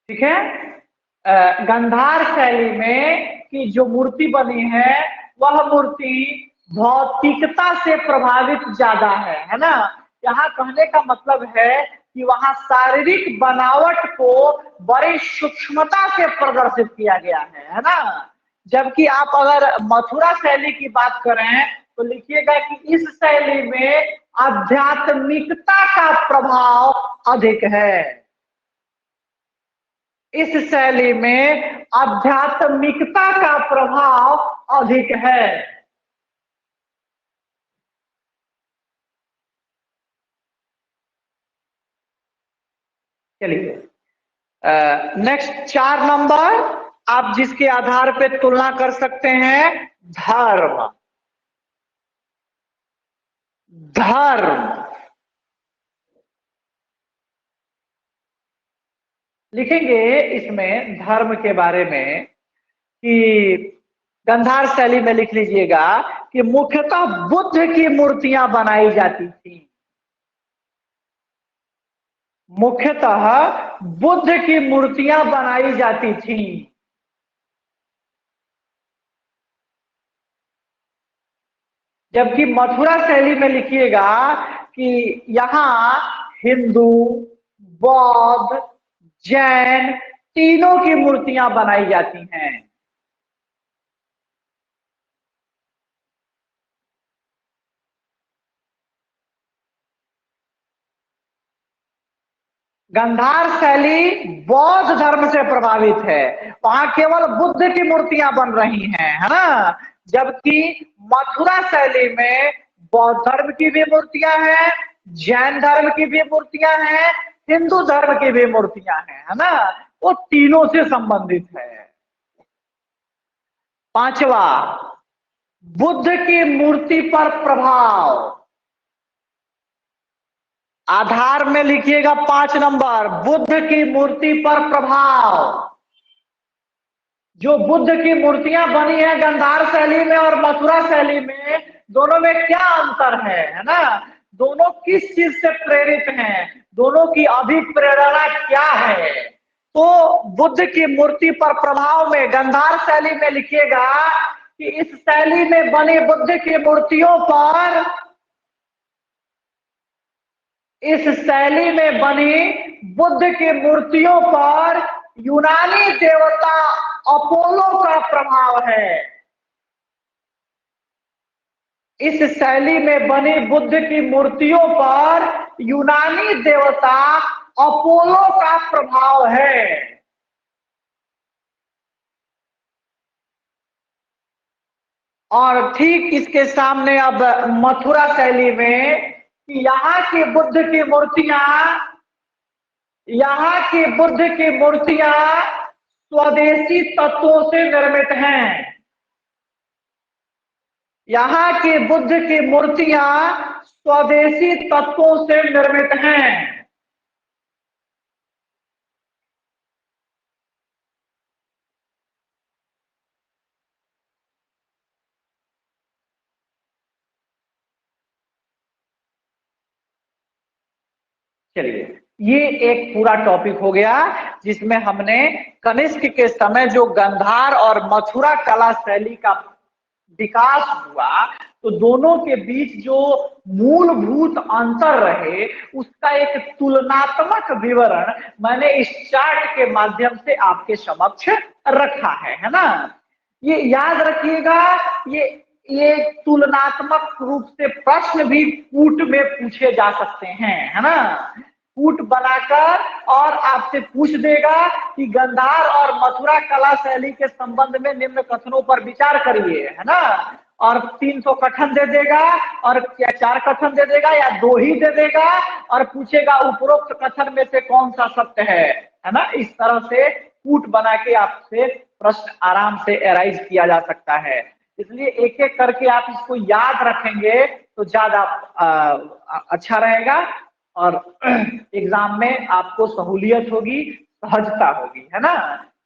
Speaker 1: ठीक है। गंधार शैली में की जो मूर्ति बनी है वह मूर्ति भौतिकता से प्रभावित ज्यादा है ना। यहाँ कहने का मतलब है कि वहां शारीरिक बनावट को बड़ी सूक्ष्मता से प्रदर्शित किया गया है ना। जबकि आप अगर मथुरा शैली की बात करें तो लिखिएगा कि इस शैली में आध्यात्मिकता का प्रभाव अधिक है। इस शैली में आध्यात्मिकता का प्रभाव अधिक है। चलिए नेक्स्ट 4 नंबर आप जिसके आधार पे तुलना कर सकते हैं, धर्म। धर्म लिखेंगे इसमें धर्म के बारे में कि गंधार शैली में लिख लीजिएगा कि मुख्यतः बुद्ध की मूर्तियां बनाई जाती थी। मुख्यतः बुद्ध की मूर्तियां बनाई जाती थी। जबकि मथुरा शैली में लिखिएगा कि यहाँ हिंदू, बौद्ध, जैन तीनों की मूर्तियां बनाई जाती हैं। गंधार शैली बौद्ध धर्म से प्रभावित है, वहां केवल बुद्ध की मूर्तियां बन रही हैं, है ना। जबकि मथुरा शैली में बौद्ध धर्म की भी मूर्तियां हैं, जैन धर्म की भी मूर्तियां हैं, हिंदू धर्म की भी मूर्तियां हैं, है ना। वो तीनों से संबंधित है। पांचवा, बुद्ध की मूर्ति पर प्रभाव। आधार में लिखिएगा 5 नंबर, बुद्ध की मूर्ति पर प्रभाव। जो बुद्ध की मूर्तियां बनी है गंधार शैली में और मथुरा शैली में, दोनों में क्या अंतर है ना। दोनों किस चीज से प्रेरित हैं, दोनों की अभिप्रेरणा क्या है। तो बुद्ध की मूर्ति पर प्रभाव में गंधार शैली में लिखिएगा कि इस शैली में बनी बुद्ध की मूर्तियों पर, इस शैली में बनी बुद्ध की मूर्तियों पर यूनानी देवता अपोलो का प्रभाव है। इस शैली में बनी बुद्ध की मूर्तियों पर यूनानी देवता अपोलो का प्रभाव है। और ठीक इसके सामने अब मथुरा शैली में कि यहाँ की बुद्ध की मूर्तियां, यहाँ की बुद्ध की मूर्तियां स्वदेशी तत्वों से निर्मित हैं। यहाँ की बुद्ध की मूर्तियां स्वदेशी तत्वों से निर्मित हैं। चलिए ये एक पूरा टॉपिक हो गया जिसमें हमने कनिष्क के समय जो गंधार और मथुरा कला शैली का विकास हुआ, तो दोनों के बीच जो मूलभूत अंतर रहे उसका एक तुलनात्मक विवरण मैंने इस चार्ट के माध्यम से आपके समक्ष रखा है ना। ये याद रखिएगा, ये तुलनात्मक रूप से प्रश्न भी कूट में पूछे जा सकते हैं, है ना। कूट बनाकर और आपसे पूछ देगा कि गांधार और मथुरा कला शैली के संबंध में निम्न कथनों पर विचार करिए, है ना। और 300 कथन दे देगा, और क्या 4 कथन दे देगा या 2 ही दे देगा, और पूछेगा उपरोक्त कथन में से कौन सा सत्य है ना। इस तरह से कूट बना के आपसे प्रश्न आराम से एराइज किया जा सकता है। इसलिए एक एक करके आप इसको याद रखेंगे तो ज्यादा अच्छा रहेगा, और एग्जाम में आपको सहूलियत होगी, सहजता होगी, है ना।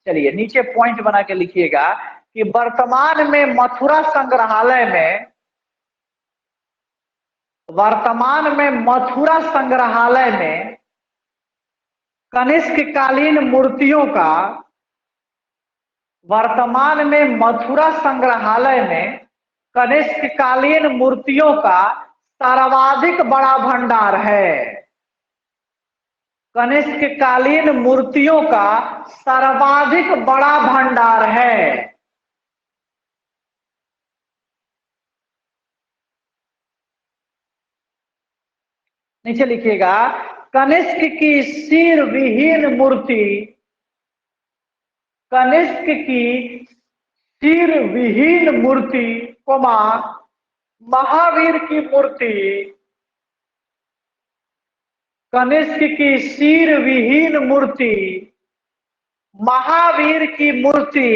Speaker 1: चलिए नीचे पॉइंट बना के लिखिएगा कि वर्तमान में मथुरा संग्रहालय में, वर्तमान में मथुरा संग्रहालय में कनिष्क कालीन मूर्तियों का, वर्तमान में मथुरा संग्रहालय में कनिष्क कालीन मूर्तियों का सर्वाधिक बड़ा भंडार है। कनिष्क कालीन मूर्तियों का सर्वाधिक बड़ा भंडार है। नीचे लिखिएगा, कनिष्क की सिर विहीन मूर्ति, कनिष्क की सिर विहीन मूर्ति कोमा महावीर की मूर्ति, कनिष्क की सिर विहीन मूर्ति महावीर की मूर्ति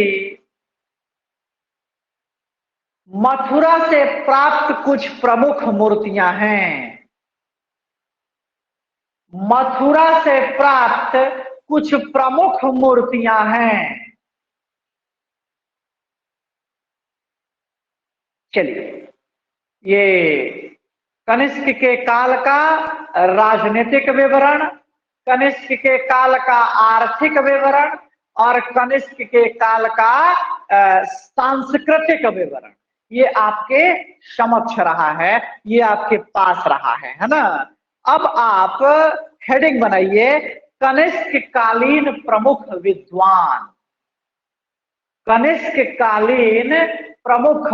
Speaker 1: मथुरा से प्राप्त कुछ प्रमुख मूर्तियां हैं। मथुरा से प्राप्त कुछ प्रमुख मूर्तियां हैं। चलिए, ये कनिष्क के काल का राजनीतिक विवरण, कनिष्क के काल का आर्थिक विवरण और कनिष्क के काल का सांस्कृतिक विवरण, ये आपके समक्ष रहा है, ये आपके पास रहा है ना। अब आप हेडिंग बनाइए, कनिष्क कालीन प्रमुख विद्वान, कनिष्क कालीन प्रमुख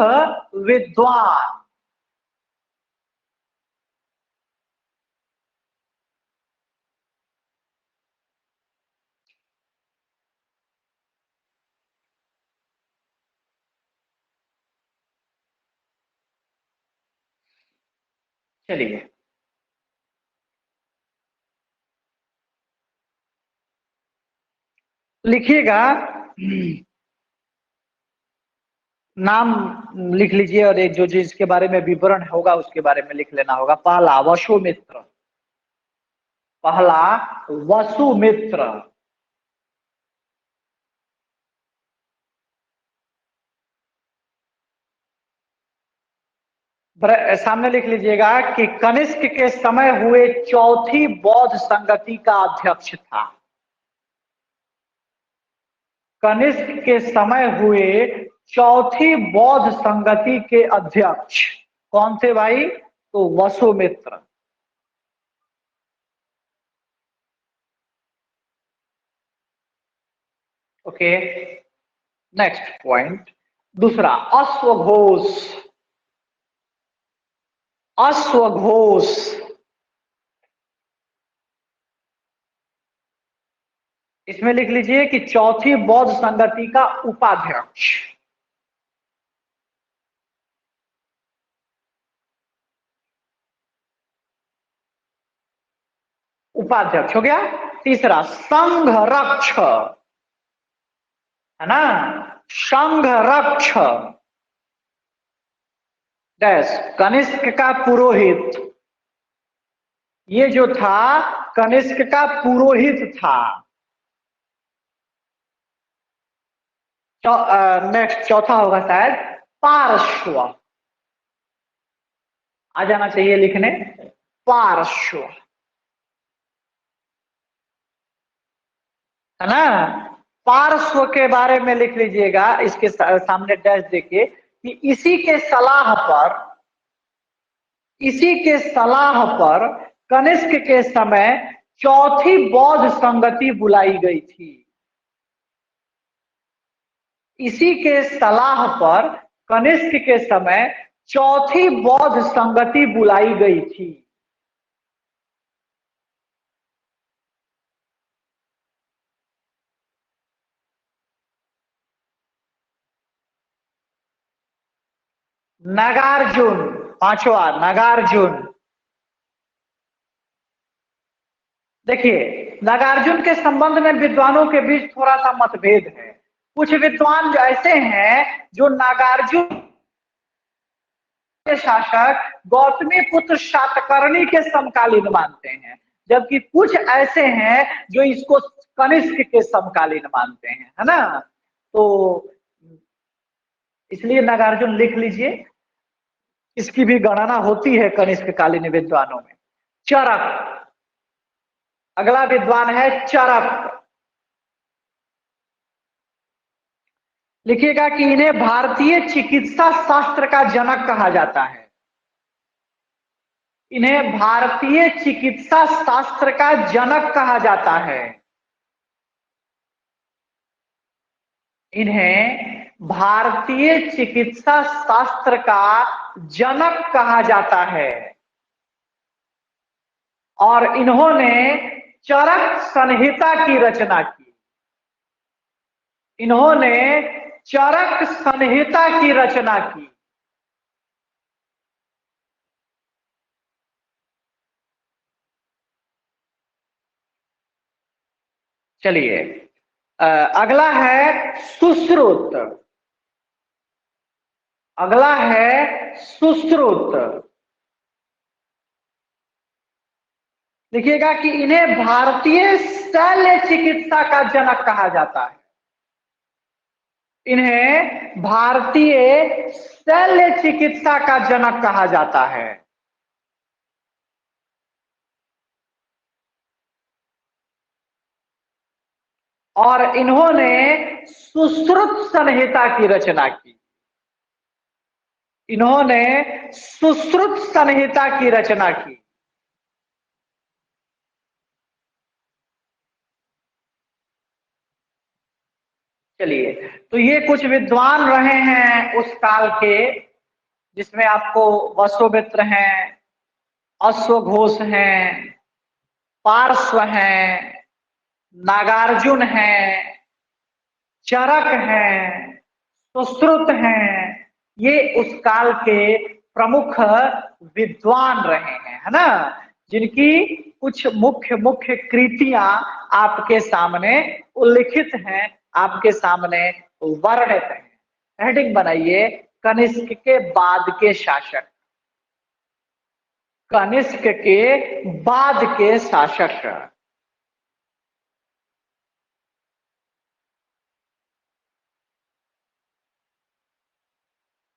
Speaker 1: विद्वान। चलिए लिखिएगा, नाम लिख लीजिए, और एक जो जिसके बारे में विवरण होगा उसके बारे में लिख लेना होगा। पहला वसुमित्र, पहला वसुमित्र। सामने लिख लीजिएगा कि कनिष्क के समय हुए चौथी बौद्ध संगति का अध्यक्ष था। कनिष्क के समय हुए चौथी बौद्ध संगति के अध्यक्ष कौन थे भाई? तो वसुमित्र। ओके, नेक्स्ट पॉइंट, दूसरा अश्वघोष। अश्वघोष, इसमें लिख लीजिए कि चौथी बौद्ध संगति का उपाध्यक्ष। उपाध्यक्ष हो गया। तीसरा संघ रक्ष, है ना, संघ रक्ष डैश कनिष्क का पुरोहित। ये जो था कनिष्क का पुरोहित था। नेक्स्ट चौथा होगा शायद पार्श्व, आ जाना चाहिए लिखने, पार्श्व, है ना। पार्श्व के बारे में लिख लीजिएगा, इसके सामने डैश देखिए कि इसी के सलाह पर कनिष्क के समय चौथी बौद्ध संगति बुलाई गई थी। इसी के सलाह पर कनिष्क के समय चौथी बौद्ध संगति बुलाई गई थी। नागार्जुन, पांचवा नागार्जुन। देखिए, नागार्जुन के संबंध में विद्वानों के बीच थोड़ा सा मतभेद है। कुछ विद्वान ऐसे हैं जो नागार्जुन के शासक गौतमी पुत्र शातकर्णी के समकालीन मानते हैं, जबकि कुछ ऐसे हैं जो इसको कनिष्क के समकालीन मानते हैं, है ना। तो इसलिए नागार्जुन लिख लीजिए, इसकी भी गणना होती है कनिष्क कालीन विद्वानों में। चरक, अगला विद्वान है चरक। लिखिएगा कि इन्हें भारतीय चिकित्सा शास्त्र का जनक कहा जाता है। इन्हें भारतीय चिकित्सा शास्त्र का जनक कहा जाता है। इन्हें भारतीय चिकित्सा शास्त्र का जनक कहा जाता है और इन्होंने चरक संहिता की रचना की। इन्होंने चरक संहिता की रचना की। चलिए, अगला है सुश्रुत। अगला है सुश्रुत। देखिएगा कि इन्हें भारतीय शल्य चिकित्सा का जनक कहा जाता है। इन्हें भारतीय शल्य चिकित्सा का जनक कहा जाता है। और इन्होंने सुश्रुत संहिता की रचना की। इन्होंने सुश्रुत संहिता की रचना की। चलिए, तो ये कुछ विद्वान रहे हैं उस काल के, जिसमें आपको वसुमित्र हैं, अश्वघोष हैं, पार्श्व हैं, नागार्जुन हैं, चरक हैं, सुश्रुत हैं। ये उस काल के प्रमुख विद्वान रहे हैं, है ना, जिनकी कुछ मुख्य मुख्य कृतियां आपके सामने उल्लिखित हैं, आपके सामने वर्णित हैं। हेडिंग बनाइए, कनिष्क के बाद के शासक। कनिष्क के बाद के शासक।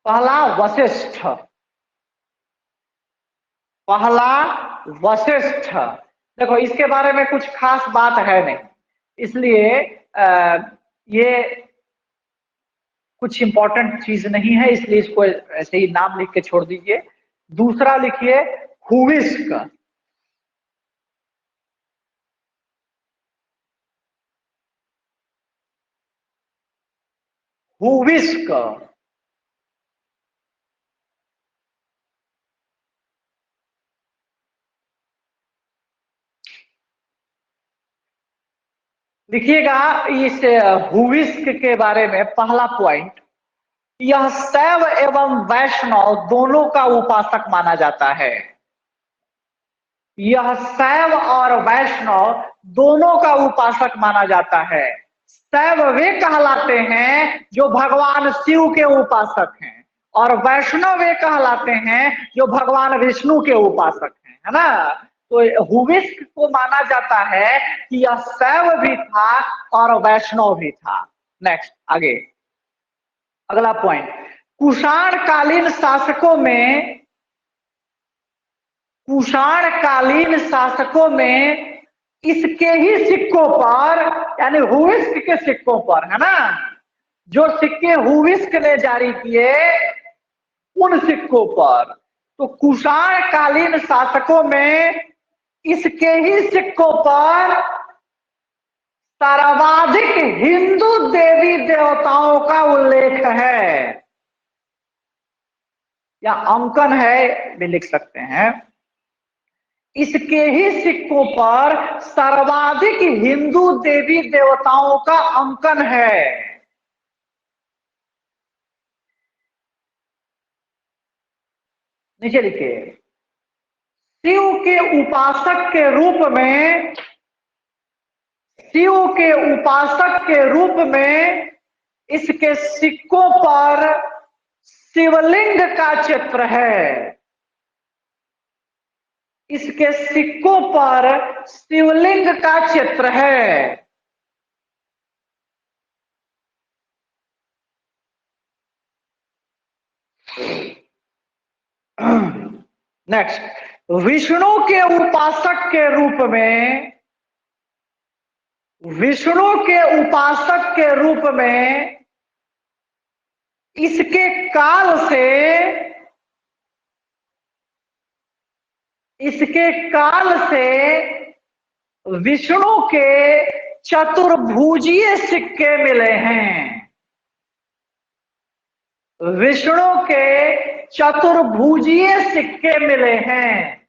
Speaker 1: पहला वशिष्ठ। पहला वशिष्ठ। देखो, इसके बारे में कुछ खास बात है नहीं, इसलिए ये कुछ इंपॉर्टेंट चीज नहीं है, इसलिए इसको ऐसे ही नाम लिख के छोड़ दीजिए। दूसरा लिखिए हुविस्क। हुविस्क। लिखिएगा इस हुविस्क के बारे में पहला पॉइंट, यह शैव एवं वैष्णव दोनों का उपासक माना जाता है। यह शैव और वैष्णव दोनों का उपासक माना जाता है। शैव वे कहलाते हैं जो भगवान शिव के उपासक हैं, और वैष्णव वे कहलाते हैं जो भगवान विष्णु के उपासक हैं, है ना। तो हुविस्क को माना जाता है कि यह शैव भी था और वैष्णव भी था। नेक्स्ट, आगे अगला पॉइंट, कुषाण कालीन शासकों में, कुषाण कालीन शासकों में इसके ही सिक्कों पर, यानी हुविस्क के सिक्कों पर, है ना, जो सिक्के हुविस्क ने जारी किए, उन सिक्कों पर। तो कुषाण कालीन शासकों में इसके ही सिक्कों पर सर्वाधिक हिंदू देवी देवताओं का उल्लेख है या अंकन है भी लिख सकते हैं। इसके ही सिक्कों पर सर्वाधिक हिंदू देवी देवताओं का अंकन है। नीचे लिखिए, शिव के उपासक के रूप में, शिव के उपासक के रूप में इसके सिक्कों पर शिवलिंग का चित्र है। इसके सिक्कों पर शिवलिंग का चित्र है। नेक्स्ट, विष्णु के उपासक के रूप में, विष्णु के उपासक के रूप में इसके काल से, इसके काल से विष्णु के चतुर्भुजीय सिक्के मिले हैं। विष्णु के चतुर्भुजीय सिक्के मिले हैं,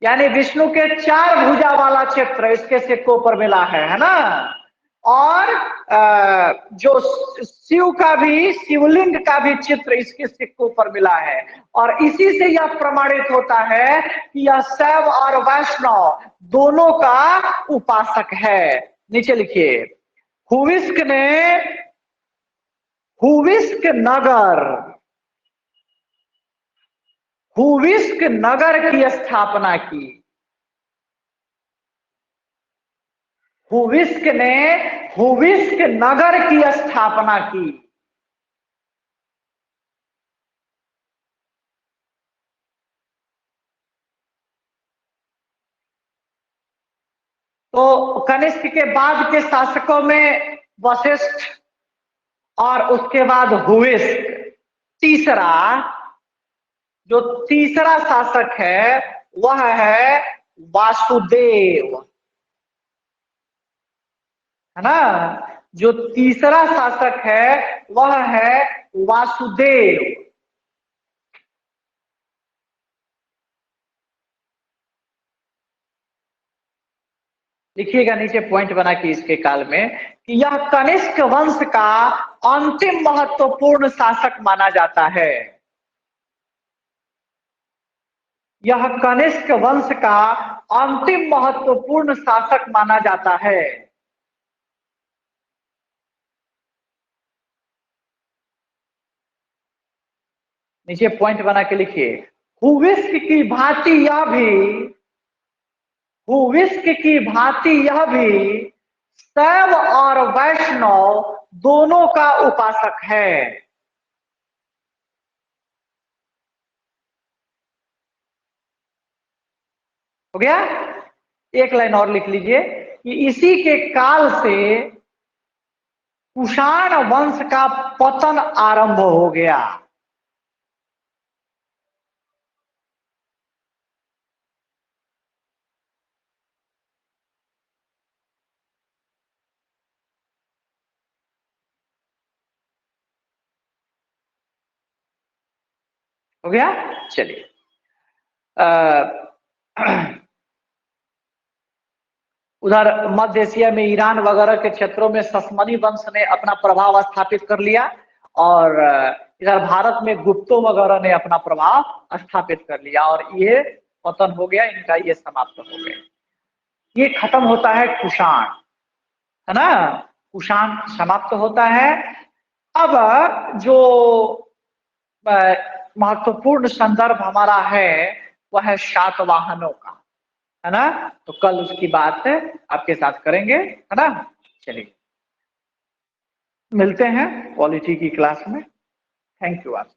Speaker 1: यानी विष्णु के 4 भुजा वाला चित्र इसके सिक्कों पर मिला है ना। और जो शिव का भी, शिवलिंग का भी चित्र इसके सिक्कों पर मिला है। और इसी से यह प्रमाणित होता है कि यह शैव और वैष्णव दोनों का उपासक है। नीचे लिखिए, हुविस्क ने, हुविस्क नगर, हुविस्क नगर की स्थापना की। हुविस्क ने हुविस्क नगर की स्थापना की। तो कनिष्क के बाद के शासकों में वशिष्ठ और उसके बाद हुविस्क। तीसरा, जो तीसरा शासक है वह है वासुदेव, है ना। जो तीसरा शासक है वह है वासुदेव। लिखिएगा नीचे पॉइंट बना के इसके काल में कि यह कनिष्क वंश का अंतिम महत्वपूर्ण शासक माना जाता है। यह कनिष्क वंश का अंतिम महत्वपूर्ण शासक माना जाता है। नीचे पॉइंट बना के लिखिए, हुविस्क की भांति यह भी, हुविस्क की भांति यह भी शैव और वैष्णव दोनों का उपासक है। हो गया। एक लाइन और लिख लीजिए कि इसी के काल से कुषाण वंश का पतन आरंभ हो गया। हो गया। चलिए, उधर मध्य एशिया में ईरान वगैरह के क्षेत्रों में ससमनी वंश ने अपना प्रभाव स्थापित कर लिया और इधर भारत में गुप्तों वगैरह ने अपना प्रभाव स्थापित कर लिया और ये पतन हो गया, इनका ये समाप्त हो गया। ये खत्म होता है कुषाण, है ना। कुषाण समाप्त होता है। अब जो महत्वपूर्ण संदर्भ हमारा है वह है शातवाहनों का, है ना। तो कल उसकी बात आपके साथ करेंगे, है ना। चलिए, मिलते हैं पॉलिटी की क्लास में। थैंक यू आप।